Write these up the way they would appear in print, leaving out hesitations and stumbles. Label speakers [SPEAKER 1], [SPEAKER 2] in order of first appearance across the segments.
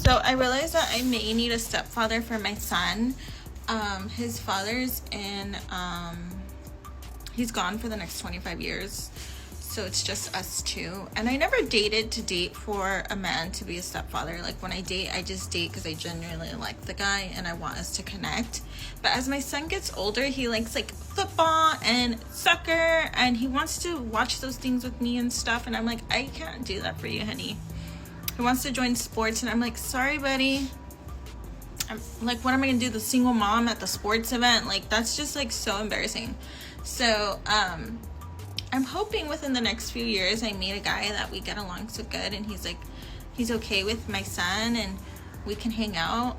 [SPEAKER 1] So I realized that I may need a stepfather for my son. His father's in, he's gone for the next 25 years. So it's just us two. And I never dated to date for a man to be a stepfather. Like when I date, I just date because I genuinely like the guy and I want us to connect. But as my son gets older, he likes like football and soccer and he wants to watch those things with me and stuff. And I'm like, I can't do that for you, honey. He wants to join sports and I'm like, sorry, buddy. I'm like, what am I gonna do? The single mom at the sports event? Like, that's just like so embarrassing. So, I'm hoping within the next few years I meet a guy that we get along so good and he's like, he's okay with my son and we can hang out.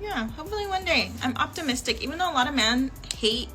[SPEAKER 1] Yeah, hopefully one day. I'm optimistic, even though a lot of men hate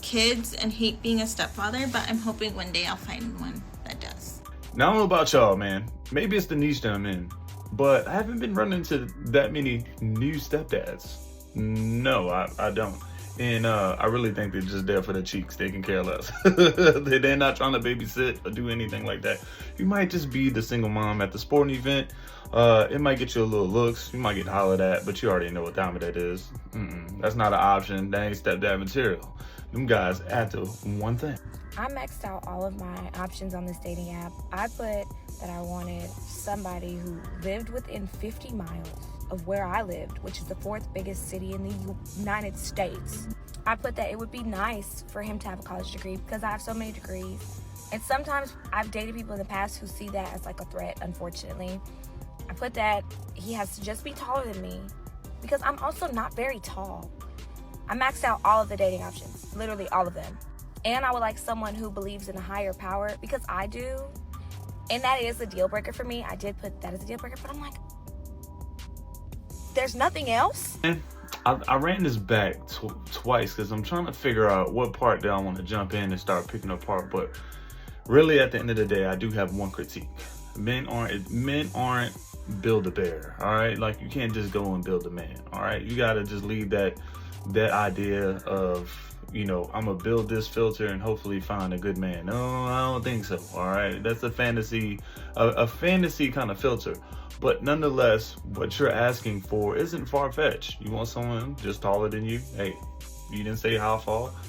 [SPEAKER 1] kids and hate being a stepfather, but I'm hoping one day I'll find one that does.
[SPEAKER 2] Now, I don't know about y'all, man. Maybe it's the niche that I'm in, but I haven't been running into that many new stepdads. No, I don't. And I really think they're just there for the cheeks. They can care less. They're not trying to babysit or do anything like that. You might just be the single mom at the sporting event. It might get you a little looks. You might get hollered at, but you already know what time of that is. That's not an option. That ain't stepdad material. Them guys after one thing.
[SPEAKER 3] I maxed out all of my options on this dating app. I put that I wanted somebody who lived within 50 miles of where I lived, which is the 4th biggest city in the United States. I put that it would be nice for him to have a college degree because I have so many degrees. And sometimes I've dated people in the past who see that as like a threat, unfortunately. I put that he has to just be taller than me because I'm also not very tall. I maxed out all of the dating options, literally all of them. And I would like someone who believes in a higher power because I do. And that is a deal breaker for me. I did put that as a deal breaker, but I'm like, there's nothing else?
[SPEAKER 2] I ran this back twice because I'm trying to figure out what part that I want to jump in and start picking apart. But really, at the end of the day, I do have one critique. Men aren't Build-A-Bear, all right? Like, you can't just go and build a man, all right? You got to just leave that idea of, you know, I'm going to build this filter and hopefully find a good man. No, I don't think so, all right? That's a fantasy kind of filter. But nonetheless, what you're asking for isn't far-fetched. You want someone just taller than you? Hey, you didn't say how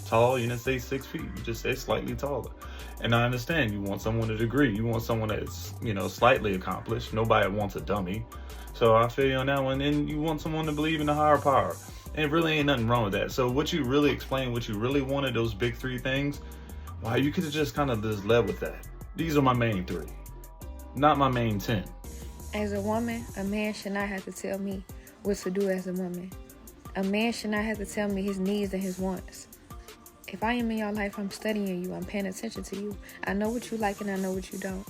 [SPEAKER 2] tall, you didn't say 6 feet. You just said slightly taller. And I understand you want someone with a degree. You want someone that's, you know, slightly accomplished. Nobody wants a dummy. So I feel you on that one. And you want someone to believe in a higher power. And it really ain't nothing wrong with that. So what you really explained, what you really wanted, those big 3 things, wow, you could have just kind of just led with that. These are my main 3, not my main 10.
[SPEAKER 4] As a woman, a man should not have to tell me what to do as a woman. A man should not have to tell me his needs and his wants. If I am in your life, I'm studying you, I'm paying attention to you. I know what you like and I know what you don't.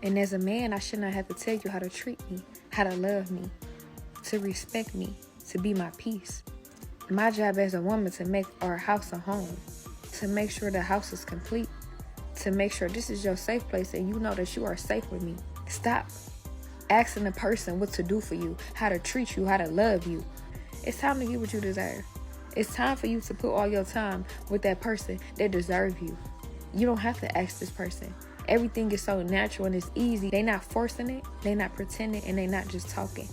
[SPEAKER 4] And as a man, I should not have to tell you how to treat me, how to love me, to respect me, to be my peace. My job as a woman to make our house a home, to make sure the house is complete, to make sure this is your safe place and you know that you are safe with me. Stop asking a person what to do for you, how to treat you, how to love you. It's time to get what you deserve. It's time for you to put all your time with that person that deserves you. You don't have to ask this person. Everything is so natural and it's easy. They're not forcing it, they're not pretending, and they're not just talking.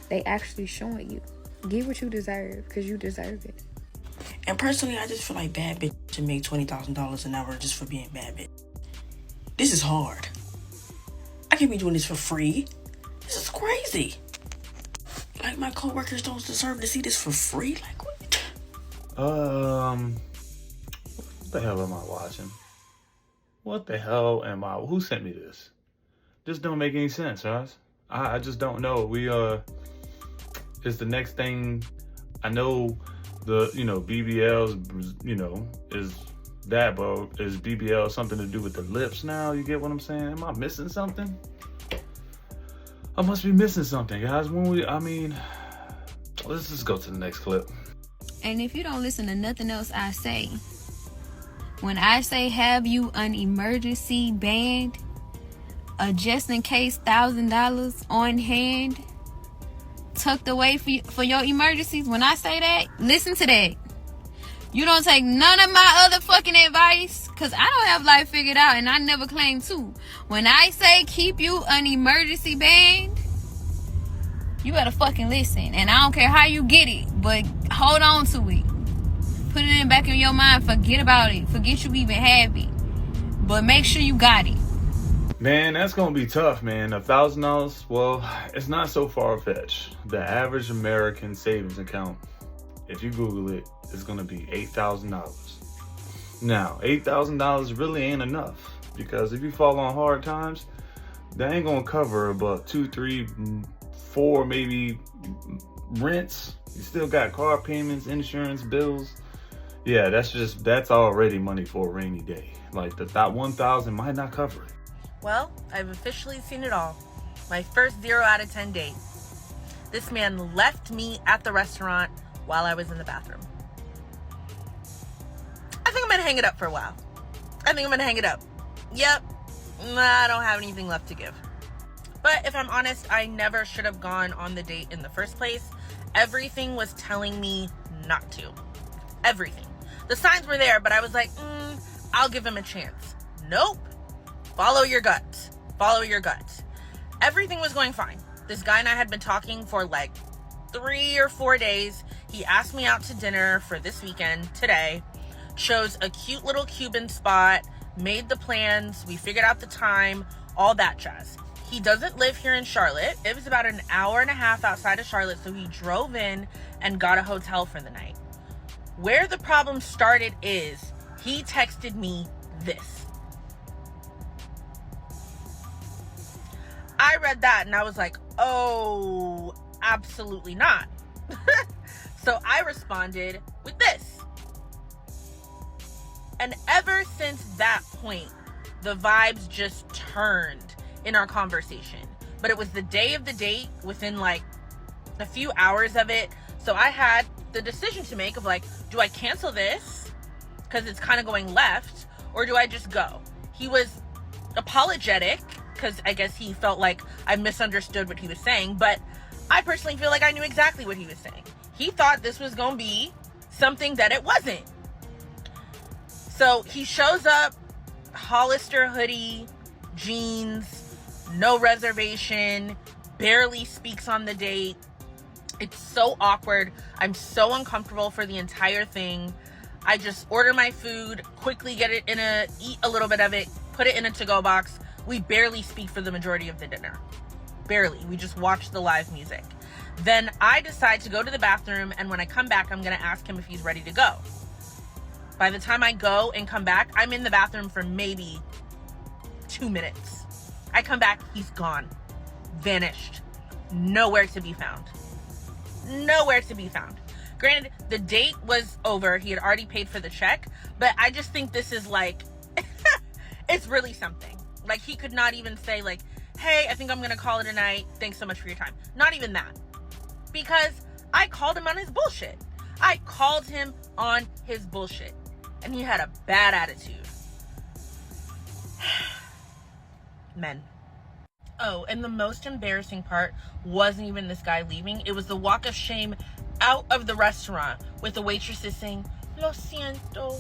[SPEAKER 4] They actually showing you. Get what you deserve, because you deserve it.
[SPEAKER 5] And personally, I just feel like bad bitch should make $20,000 an hour just for being bad bitch. This is hard. I can't be doing this for free. This is crazy. Like, my coworkers don't deserve to see this for free. Like, what?
[SPEAKER 2] What the hell am I watching? What the hell am I? Who sent me this? This don't make any sense, guys. I just don't know. It's the next thing. I know the, BBLs, is that, but is BBL something to do with the lips now? You get what I'm saying? Am I missing something? I must be missing something, guys. Let's just go to the next clip.
[SPEAKER 6] And if you don't listen to nothing else I say, when I say have you an emergency band, a just in case $1,000 on hand, tucked away for your emergencies, when I say that, listen to that. You don't take none of my other fucking advice, because I don't have life figured out, and I never claim to. When I say keep you an emergency band, you better fucking listen. And I don't care how you get it, but hold on to it. Put it in the back of your mind. Forget about it. Forget you even have it. But make sure you got it.
[SPEAKER 2] Man, that's gonna be tough, man. $1,000, well, it's not so far-fetched. The average American savings account, if you Google it, is gonna be $8,000. Now, $8,000 really ain't enough, because if you fall on hard times, that ain't gonna cover about 2, 3, 4 maybe rents. You still got car payments, insurance, bills. Yeah, that's already money for a rainy day. Like that 1,000 might not cover it.
[SPEAKER 7] Well, I've officially seen it all. My first 0 out of 10 date. This man left me at the restaurant while I was in the bathroom. I think I'm gonna hang it up for a while. Yep, I don't have anything left to give. But if I'm honest, I never should have gone on the date in the first place. Everything was telling me not to. Everything. The signs were there, but I was like, I'll give him a chance. Nope. Follow your gut. Everything was going fine. This guy and I had been talking for like 3 or 4 days. He asked me out to dinner for this weekend, today. Chose a cute little Cuban spot, made the plans, we figured out the time, all that jazz. He doesn't live here in Charlotte. It was about an hour and a half outside of Charlotte, so he drove in and got a hotel for the night. Where the problem started is he texted me this. I read that and I was like, oh, absolutely not. So I responded with this. And ever since that point, the vibes just turned in our conversation. But it was the day of the date, within like a few hours of it. So I had the decision to make of like, do I cancel this because it's kind of going left, or do I just go? He was apologetic because I guess he felt like I misunderstood what he was saying, but I personally feel like I knew exactly what he was saying. He thought this was going to be something that it wasn't. So he shows up, Hollister hoodie, jeans, no reservation, barely speaks on the date. It's so awkward. I'm so uncomfortable for the entire thing. I just order my food, quickly eat a little bit of it, put it in a to-go box. We barely speak for the majority of the dinner. Barely. We just watch the live music. Then I decide to go to the bathroom, and when I come back, I'm going to ask him if he's ready to go. By the time I go and come back, I'm in the bathroom for maybe 2 minutes. I come back, he's gone. Vanished. Nowhere to be found. Granted, the date was over. He had already paid for the check. But I just think this is like, it's really something. Like, he could not even say like, hey, I think I'm going to call it a night. Thanks so much for your time. Not even that. Because I called him on his bullshit. And he had a bad attitude. Men. Oh, and the most embarrassing part wasn't even this guy leaving. It was the walk of shame out of the restaurant with the waitresses saying, "Lo siento."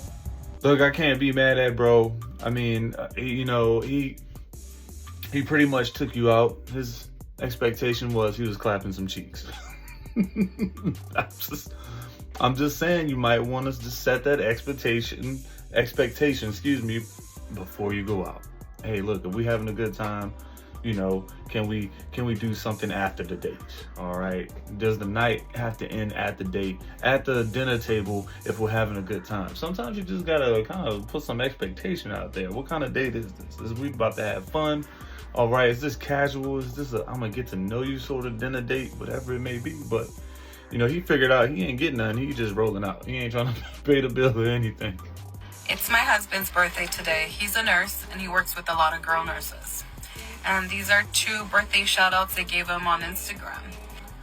[SPEAKER 2] Look, I can't be mad at bro. I mean, he pretty much took you out. His expectation was he was clapping some cheeks. I'm just saying, you might want us to set that expectation, before you go out. Hey, look, if we having a good time, can we do something after the date? All right. Does the night have to end at the date, at the dinner table, if we're having a good time? Sometimes you just gotta kind of put some expectation out there. What kind of date is this? Is we about to have fun? All right. Is this casual? Is this I'm gonna get to know you sort of dinner date, whatever it may be? But he figured out he ain't getting none. He just rolling out. He ain't trying to pay the bill or anything.
[SPEAKER 8] It's my husband's birthday today. He's a nurse and he works with a lot of girl nurses. And these are 2 birthday shout outs they gave him on Instagram.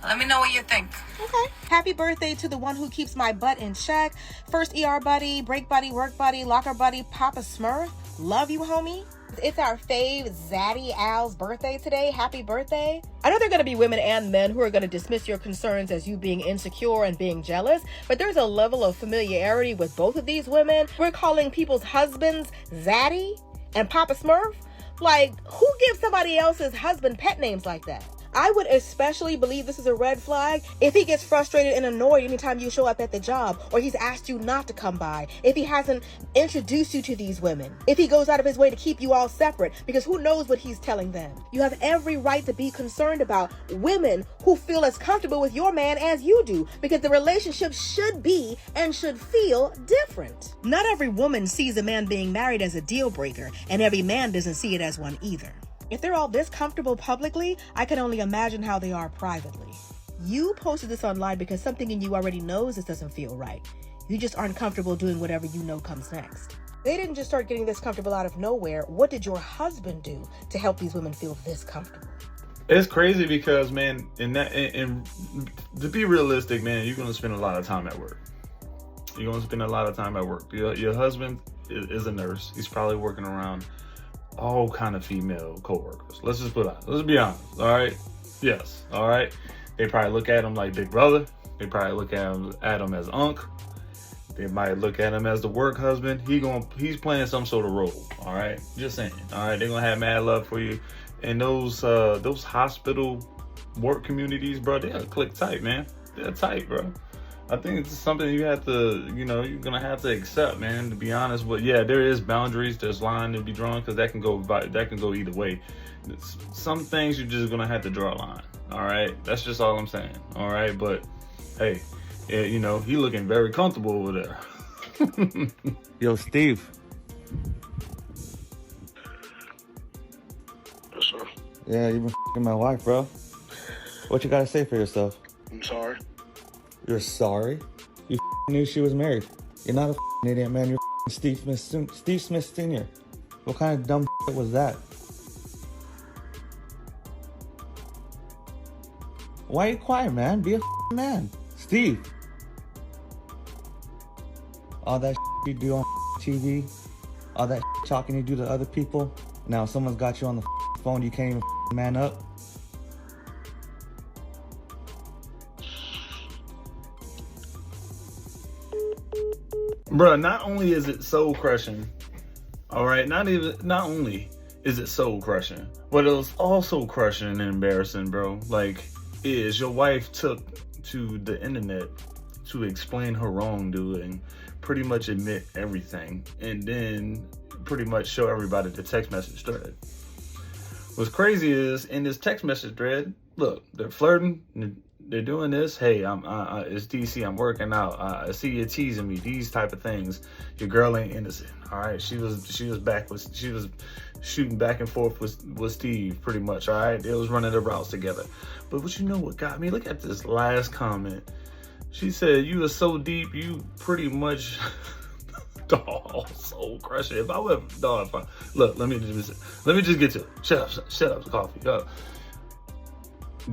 [SPEAKER 8] Let me know what you think.
[SPEAKER 9] Okay. Happy birthday to the one who keeps my butt in check. First ER buddy, break buddy, work buddy, locker buddy, Papa Smurf. Love you, homie. It's our fave Zaddy Al's birthday today. Happy birthday. I know there are going to be women and men who are going to dismiss your concerns as you being insecure and being jealous, but there's a level of familiarity with both of these women. We're calling people's husbands Zaddy and Papa Smurf. Like, who gives somebody else's husband pet names like that? I would especially believe this is a red flag if he gets frustrated and annoyed anytime you show up at the job, or he's asked you not to come by, if he hasn't introduced you to these women, if he goes out of his way to keep you all separate, because who knows what he's telling them. You have every right to be concerned about women who feel as comfortable with your man as you do, because the relationship should be and should feel different. Not every woman sees a man being married as a deal breaker, and every man doesn't see it as one either. If they're all this comfortable publicly, I can only imagine how they are privately. You posted this online because something in you already knows this doesn't feel right. You just aren't comfortable doing whatever you know comes next. They didn't just start getting this comfortable out of nowhere. What did your husband do to help these women feel this comfortable?
[SPEAKER 2] It's crazy because, man, and to be realistic, man, you're going to spend a lot of time at work. You're going to spend a lot of time at work. Your husband is a nurse. He's probably working around all kind of female co-workers. Let's just put it out. Let's be honest. All right. Yes. All right. They probably look at him like big brother. They probably look at him as unc. They might look at him as the work husband. He's playing some sort of role. All right. Just saying. All right. They're gonna have mad love for you. And those hospital work communities, bro, they'll click tight, man. They're tight, bro. I think it's something you have to, you're gonna have to accept, man. To be honest, but yeah, there is boundaries. There's line to be drawn because that can go either way. Some things you're just gonna have to draw a line. All right, that's just all I'm saying. All right, but hey, he looking very comfortable over there.
[SPEAKER 10] Yo, Steve.
[SPEAKER 11] Yes, sir.
[SPEAKER 10] Yeah, you've been f***ing my wife, bro. What you gotta say for yourself?
[SPEAKER 11] I'm sorry.
[SPEAKER 10] You're sorry? You knew she was married. You're not a idiot, man. You're Steve Smith Sr. What kind of dumb was that? Why are you quiet, man? Be a man. Steve. All that you do on TV, all that talking you do to other people, now someone's got you on the phone, you can't even man up.
[SPEAKER 2] Bruh, not only is it soul crushing, all right, not only is it soul crushing, but it was also crushing and embarrassing, bro. Like, your wife took to the internet to explain her wrongdoing, pretty much admit everything, and then pretty much show everybody the text message thread. What's crazy is, in this text message thread, look, they're flirting, they're doing this. Hey, it's DC. I'm working out. I see you teasing me. These type of things. Your girl ain't innocent. All right. She was shooting back and forth with Steve, pretty much. All right. They was running the routes together. But what got me? Look at this last comment. She said, "You are so deep. You pretty much." Dog, soul crushing. If I would, look. Let me just get to it. Shut up, coffee.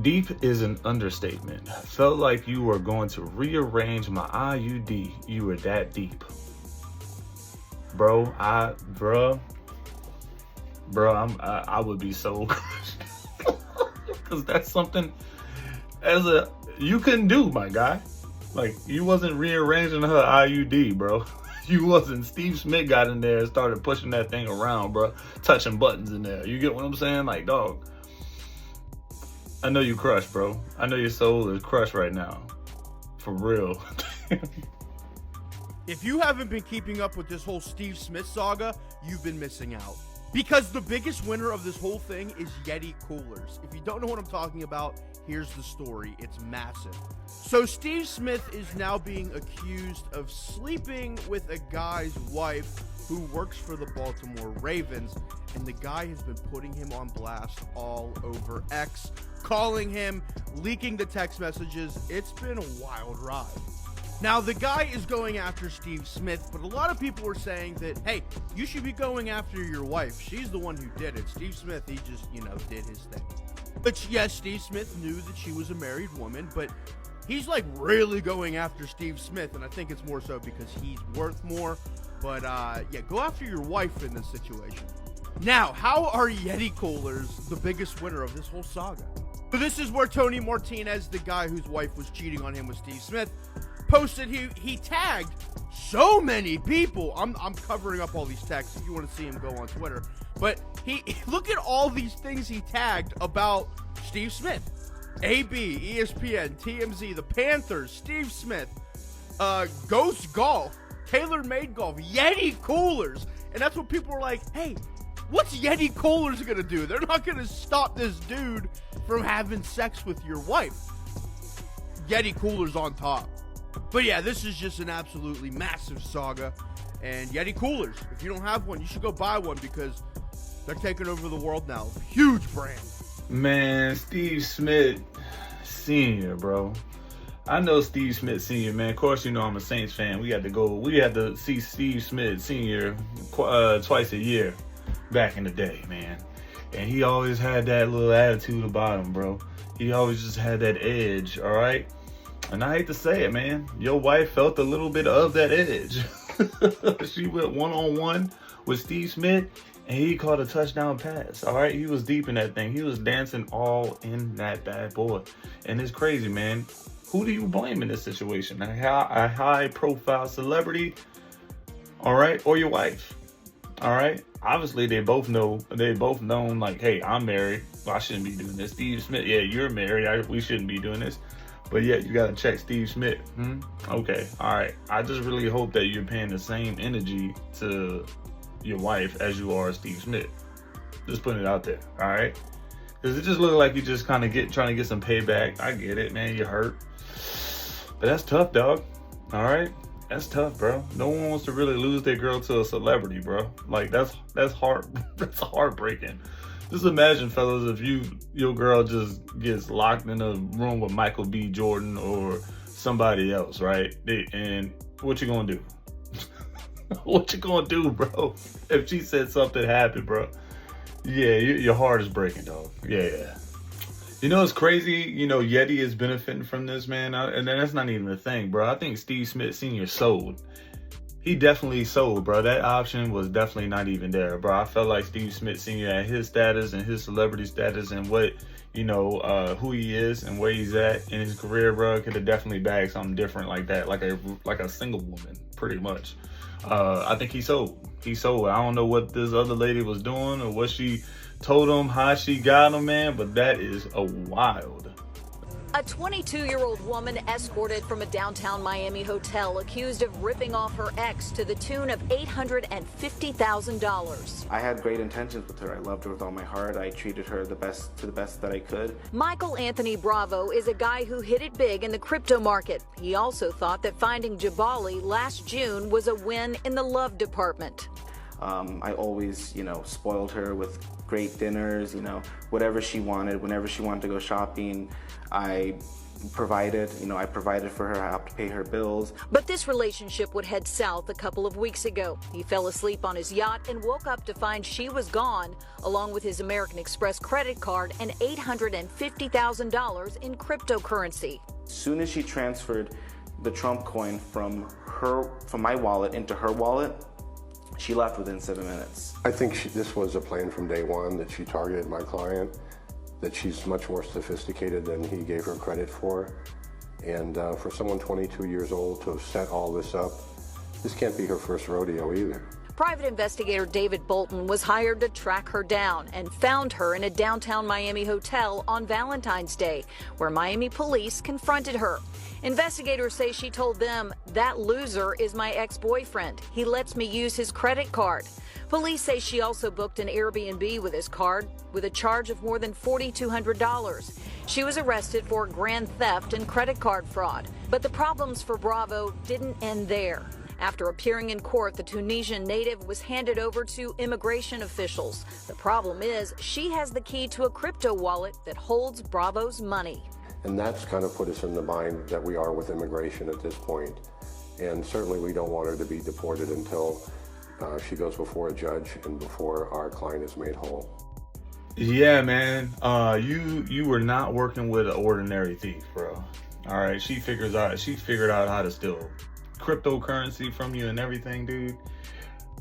[SPEAKER 2] Deep is an understatement. Felt like you were going to rearrange my IUD. You were that deep. Bro, I would be so crushed. Because that's something you couldn't do, my guy. Like, you wasn't rearranging her IUD, bro. You wasn't. Steve Smith got in there and started pushing that thing around, bro. Touching buttons in there. You get what I'm saying? Like, dog. I know you crushed, bro. I know your soul is crushed right now. For real.
[SPEAKER 12] If you haven't been keeping up with this whole Steve Smith saga, you've been missing out. Because the biggest winner of this whole thing is Yeti coolers. If you don't know what I'm talking about, here's the story. It's massive. So Steve Smith is now being accused of sleeping with a guy's wife who works for the Baltimore Ravens, and the guy has been putting him on blast all over X, calling him, leaking the text messages. It's been a wild ride. Now, the guy is going after Steve Smith, but a lot of people are saying that, hey, you should be going after your wife. She's the one who did it. Steve Smith, he just, did his thing. But yes, Steve Smith knew that she was a married woman, but he's like really going after Steve Smith, and I think it's more so because he's worth more. But yeah, go after your wife in this situation. Now, how are Yeti coolers the biggest winner of this whole saga? So this is where Tony Martinez, the guy whose wife was cheating on him with Steve Smith, posted he tagged so many people. I'm covering up all these tags if you want to see him go on Twitter. But look at all these things he tagged about Steve Smith. AB, ESPN, TMZ, the Panthers, Steve Smith, Ghost Golf, Taylor Made Golf, Yeti coolers. And that's what people were like, hey, what's Yeti coolers gonna do? They're not gonna stop this dude from having sex with your wife. Yeti coolers on top. But yeah, this is just an absolutely massive saga. And Yeti coolers, if you don't have one, you should go buy one because they're taking over the world now. Huge brand.
[SPEAKER 2] Man, Steve Smith Sr., bro. I know Steve Smith Sr., man. Of course, you know I'm a Saints fan. We had to see Steve Smith Sr. Twice a year back in the day, man. And he always had that little attitude about him, bro. He always just had that edge, all right? And I hate to say it, man. Your wife felt a little bit of that edge. She went one-on-one with Steve Smith, and he caught a touchdown pass, all right? He was deep in that thing. He was dancing all in that bad boy. And it's crazy, man. Who do you blame in this situation? A high-profile celebrity, all right, or your wife, all right? Obviously, they both known like, hey, I'm married. Well, I shouldn't be doing this. Steve Smith, yeah, you're married. We shouldn't be doing this. But yet, you got to check Steve Smith. Okay, all right. I just really hope that you're paying the same energy to your wife as you are Steve Smith. Just putting it out there, all right? Because it just looked like you just kind of trying to get some payback. I get it, man. You're hurt. But that's tough, dog. All right? That's tough, bro. No one wants to really lose their girl to a celebrity, bro. Like, that's heartbreaking. Just imagine, fellas, if your girl just gets locked in a room with Michael B. Jordan or somebody else, right? And what you gonna do? What you gonna do, bro? If she said something happened, bro. Yeah, your heart is breaking, dog. Yeah. You know, it's crazy. You know, Yeti is benefiting from this, man. And that's not even a thing, bro. I think Steve Smith Sr. sold. He definitely sold, bro. That option was definitely not even there, bro. I felt like Steve Smith Sr. at his status and his celebrity status and what, you know, who he is and where he's at in his career, bro, could have definitely bagged something different like that, like a single woman, pretty much. I think he sold. He sold. I don't know what this other lady was doing or what she told him, how she got him, man, but that is a wild.
[SPEAKER 11] A 22-year-old woman escorted from a downtown Miami hotel accused of ripping off her ex to the tune of $850,000.
[SPEAKER 13] I had great intentions with her. I loved her with all my heart. I treated her to the best that I could.
[SPEAKER 11] Michael Anthony Bravo is a guy who hit it big in the crypto market. He also thought that finding Jabali last June was a win in the love department.
[SPEAKER 13] I always, spoiled her with great dinners, whatever she wanted. Whenever she wanted to go shopping, I provided for her. I helped to pay her bills.
[SPEAKER 11] But this relationship would head south a couple of weeks ago. He fell asleep on his yacht and woke up to find she was gone, along with his American Express credit card and $850,000 in cryptocurrency.
[SPEAKER 13] As soon as she transferred the Trump coin from my wallet into her wallet, she left within 7 minutes.
[SPEAKER 14] I think this was a plan from day one, that she targeted my client, that she's much more sophisticated than he gave her credit for. And for someone 22 years old to have set all this up, this can't be her first rodeo either.
[SPEAKER 11] Private investigator David Bolton was hired to track her down and found her in a downtown Miami hotel on Valentine's Day, where Miami police confronted her. Investigators say she told them, "That loser is my ex-boyfriend. He lets me use his credit card." Police say she also booked an Airbnb with his card with a charge of more than $4,200. She was arrested for grand theft and credit card fraud. But the problems for Bravo didn't end there. After appearing in court, the Tunisian native was handed over to immigration officials. The problem is she has the key to a crypto wallet that holds Bravo's money.
[SPEAKER 14] And that's kind of put us in the bind that we are with immigration at this point. And certainly we don't want her to be deported until she goes before a judge and before our client is made whole.
[SPEAKER 2] Yeah, man. You were not working with an ordinary thief, bro. All right, she figured out how to steal cryptocurrency from you and everything, dude.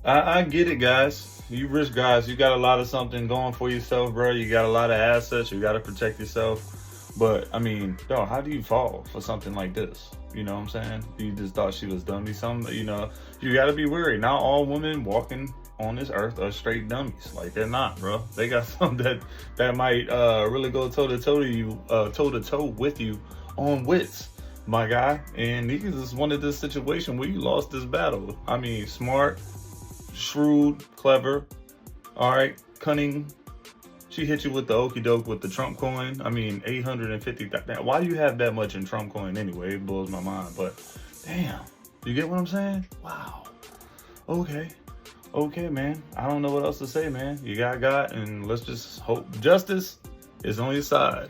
[SPEAKER 2] I get it, guys. You rich guys, you got a lot of something going for yourself, bro. You got a lot of assets. You got to protect yourself. But, I mean, yo, how do you fall for something like this? You know what I'm saying? You just thought she was dummy. You got to be wary. Not all women walking on this earth are straight dummies. Like, they're not, bro. They got something that might really go toe-to-toe with you on wits, my guy. And he just wanted this situation where you lost this battle. I mean, smart, shrewd, clever, all right, cunning. She hit you with the okie doke with the Trump coin. I mean, 850. Why do you have that much in Trump coin anyway? It blows my mind. But damn, you get what I'm saying? Wow. Okay, man. I don't know what else to say, man. You got, and let's just hope justice is on your side.